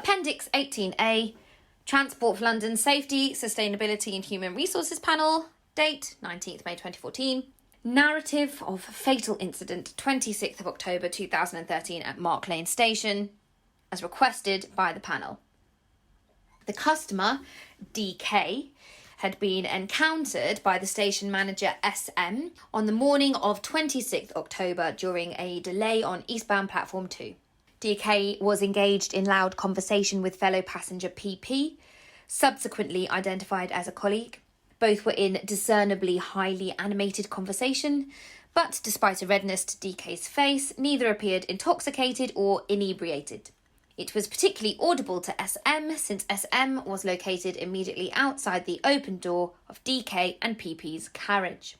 Appendix 18A, Transport for London Safety, Sustainability and Human Resources Panel, date 19th May 2014. Narrative of fatal incident 26th of October 2013 at Mark Lane Station, as requested by the panel. The customer, DK, had been encountered by the station manager SM on the morning of 26th October during a delay on eastbound platform 2. DK was engaged in loud conversation with fellow passenger PP, subsequently identified as a colleague. Both were in discernibly highly animated conversation, but despite a redness to DK's face, neither appeared intoxicated or inebriated. It was particularly audible to SM since SM was located immediately outside the open door of DK and PP's carriage.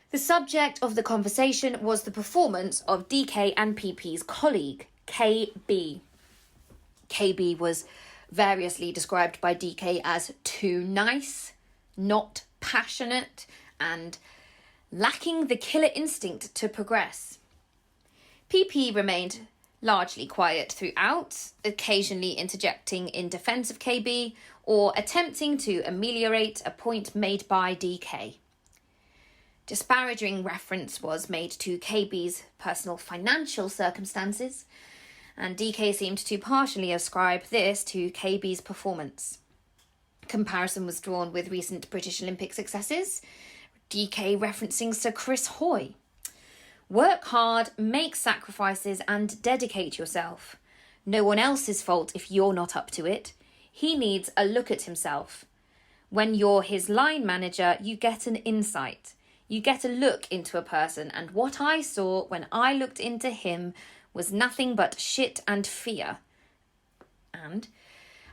The subject of the conversation was the performance of DK and PP's colleague, KB. KB was variously described by DK as too nice, not passionate, and lacking the killer instinct to progress. PP remained largely quiet throughout, occasionally interjecting in defence of KB or attempting to ameliorate a point made by DK. Disparaging reference was made to KB's personal financial circumstances, and DK seemed to partially ascribe this to KB's performance. Comparison was drawn with recent British Olympic successes, DK referencing Sir Chris Hoy. Work hard, make sacrifices, and dedicate yourself. No one else's fault if you're not up to it. He needs a look at himself. When you're his line manager, you get an insight. You get a look into a person, and what I saw when I looked into him was nothing but shit and fear. And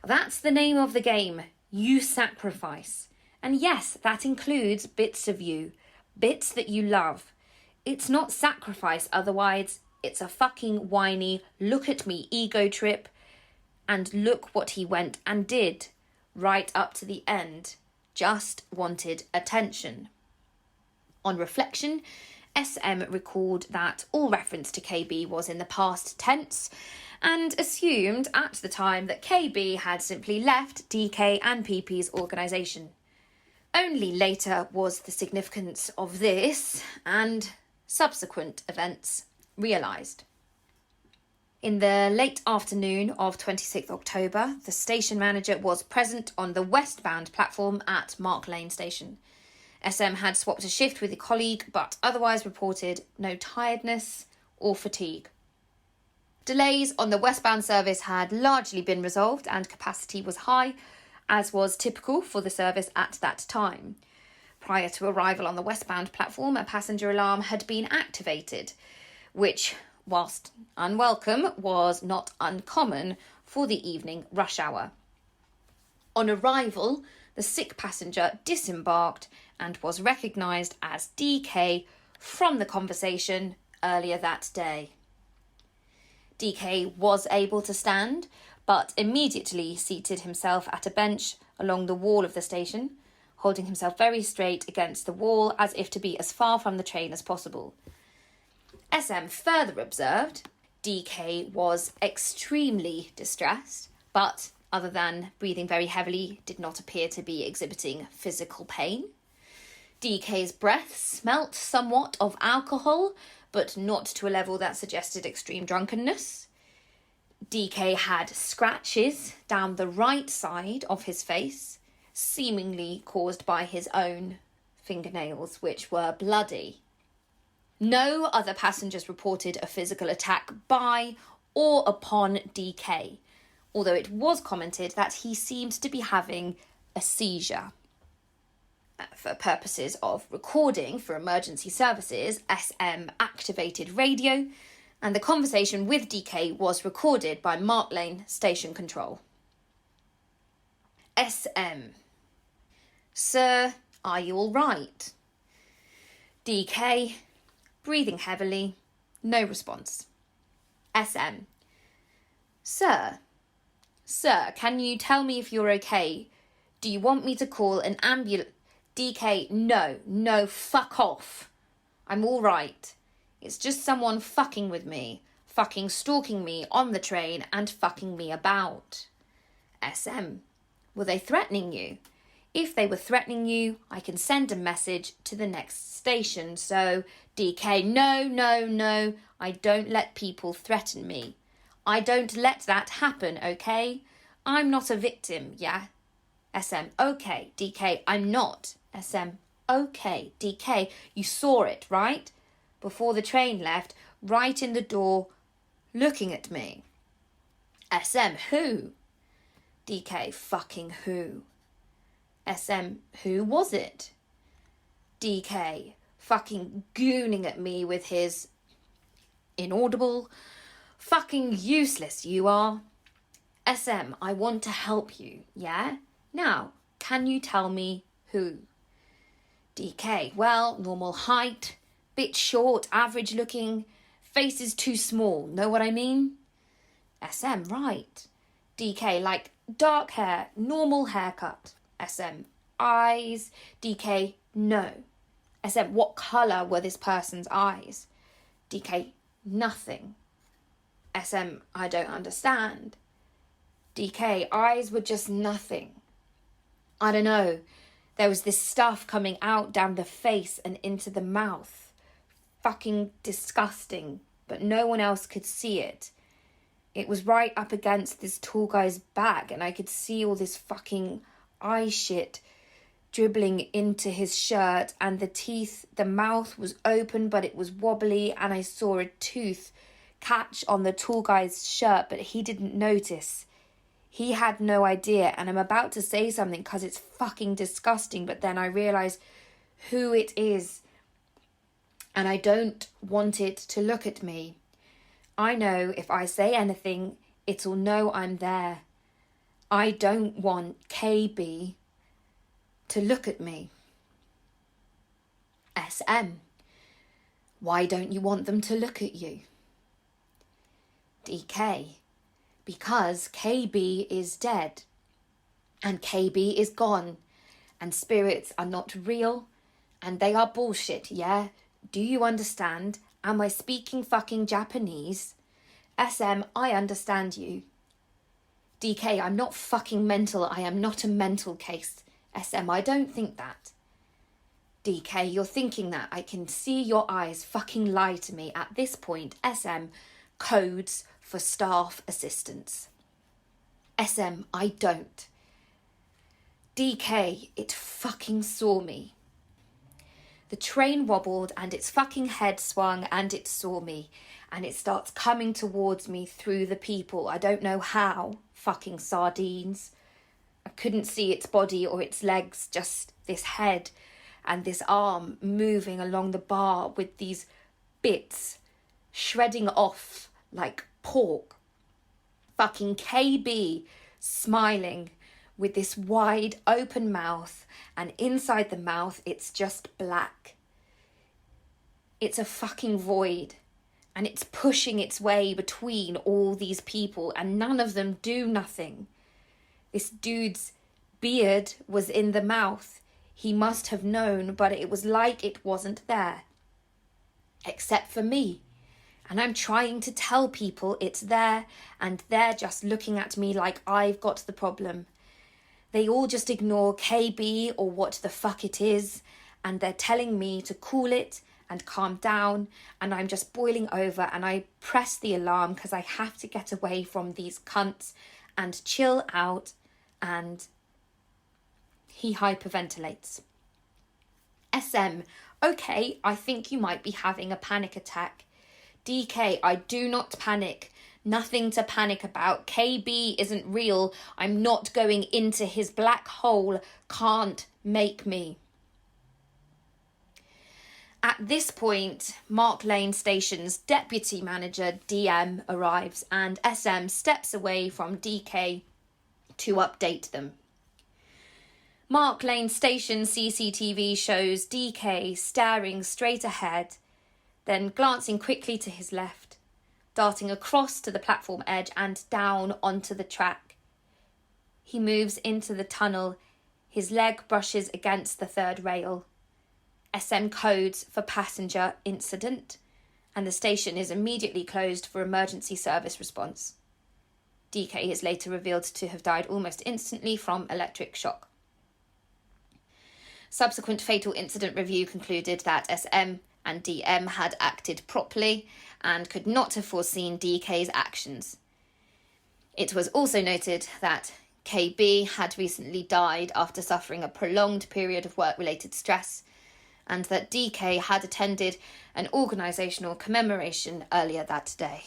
that's the name of the game. You sacrifice. And yes, that includes bits of you, bits that you love. It's not sacrifice otherwise, it's a fucking whiny, look at me ego trip, and look what he went and did, right up to the end, just wanted attention. On reflection, SM recalled that all reference to KB was in the past tense and assumed at the time that KB had simply left DK and PP's organisation. Only later was the significance of this and subsequent events realised. In the late afternoon of 26th October, the station manager was present on the westbound platform at Mark Lane Station. SM had swapped a shift with a colleague, but otherwise reported no tiredness or fatigue. Delays on the westbound service had largely been resolved and capacity was high, as was typical for the service at that time. Prior to arrival on the westbound platform, a passenger alarm had been activated, which, whilst unwelcome, was not uncommon for the evening rush hour. On arrival, the sick passenger disembarked and was recognised as DK from the conversation earlier that day. DK was able to stand, but immediately seated himself at a bench along the wall of the station, holding himself very straight against the wall as if to be as far from the train as possible. SM further observed DK was extremely distressed, but other than breathing very heavily, did not appear to be exhibiting physical pain. DK's breath smelt somewhat of alcohol, but not to a level that suggested extreme drunkenness. DK had scratches down the right side of his face, seemingly caused by his own fingernails, which were bloody. No other passengers reported a physical attack by or upon DK, although it was commented that he seemed to be having a seizure. For purposes of recording for emergency services, SM activated radio, and the conversation with DK was recorded by Mark Lane Station Control. SM: Sir, are you all right? DK: breathing heavily, no response. SM: Sir, can you tell me if you're okay? Do you want me to call an ambulance? DK: no, fuck off. I'm all right. It's just someone fucking with me. fucking stalking me on the train and fucking me about. SM, were they threatening you? If they were threatening you, I can send a message to the next station. So, DK, no, I don't let people threaten me. I don't let that happen, okay? I'm not a victim, yeah? SM, okay. DK, I'm not. SM, okay. DK, you saw it, right? Before the train left, right in the door, looking at me. SM, who? DK, fucking who? SM, who was it? DK, fucking gooning at me with his inaudible, fucking useless you are. SM, I want to help you, yeah? Now, can you tell me who? DK, well, normal height, bit short, average looking, face is too small, know what I mean? SM, right. DK, like dark hair, normal haircut. SM, eyes. DK, no. SM, what colour were this person's eyes? DK, nothing. SM, I don't understand. DK, eyes were just nothing. I don't know. There was this stuff coming out down the face and into the mouth. Fucking disgusting, but no one else could see it. It was right up against this tall guy's back and I could see all this fucking eye shit dribbling into his shirt, and the mouth was open but it was wobbly, and I saw a tooth catch on the tall guy's shirt, but he didn't notice. He had no idea, and I'm about to say something because it's fucking disgusting, but then I realise who it is, and I don't want it to look at me. I know if I say anything, it'll know I'm there. I don't want KB to look at me. SM, why don't you want them to look at you? DK, because KB is dead and KB is gone and spirits are not real and they are bullshit, yeah? Do you understand? Am I speaking fucking Japanese? SM, I understand you. DK, I'm not fucking mental. I am not a mental case. SM, I don't think that. DK, you're thinking that. I can see your eyes fucking lie to me. At this point, SM, codes for staff assistants. SM, I don't. DK, it fucking saw me. The train wobbled and its fucking head swung and it saw me. And it starts coming towards me through the people. I don't know how. Fucking sardines. I couldn't see its body or its legs, just this head and this arm moving along the bar with these bits shredding off like pork. Fucking KB smiling with this wide open mouth, and inside the mouth it's just black. It's a fucking void, and it's pushing its way between all these people, and none of them do nothing. This dude's beard was in the mouth. He must have known, but it was like it wasn't there. Except for me. And I'm trying to tell people it's there, and they're just looking at me like I've got the problem. They all just ignore KB or what the fuck it is, and they're telling me to cool it and calm down, and I'm just boiling over, and I press the alarm because I have to get away from these cunts and chill out, and he hyperventilates. SM, okay, I think you might be having a panic attack. DK, I do not panic. Nothing to panic about. KB isn't real. I'm not going into his black hole. Can't make me. At this point, Mark Lane Station's deputy manager, DM, arrives and SM steps away from DK to update them. Mark Lane Station CCTV shows DK staring straight ahead, then glancing quickly to his left, darting across to the platform edge and down onto the track. He moves into the tunnel. His leg brushes against the third rail. SM codes for passenger incident, and the station is immediately closed for emergency service response. DK is later revealed to have died almost instantly from electric shock. Subsequent fatal incident review concluded that SM and DM had acted properly and could not have foreseen DK's actions. It was also noted that KB had recently died after suffering a prolonged period of work-related stress, and that DK had attended an organisational commemoration earlier that day.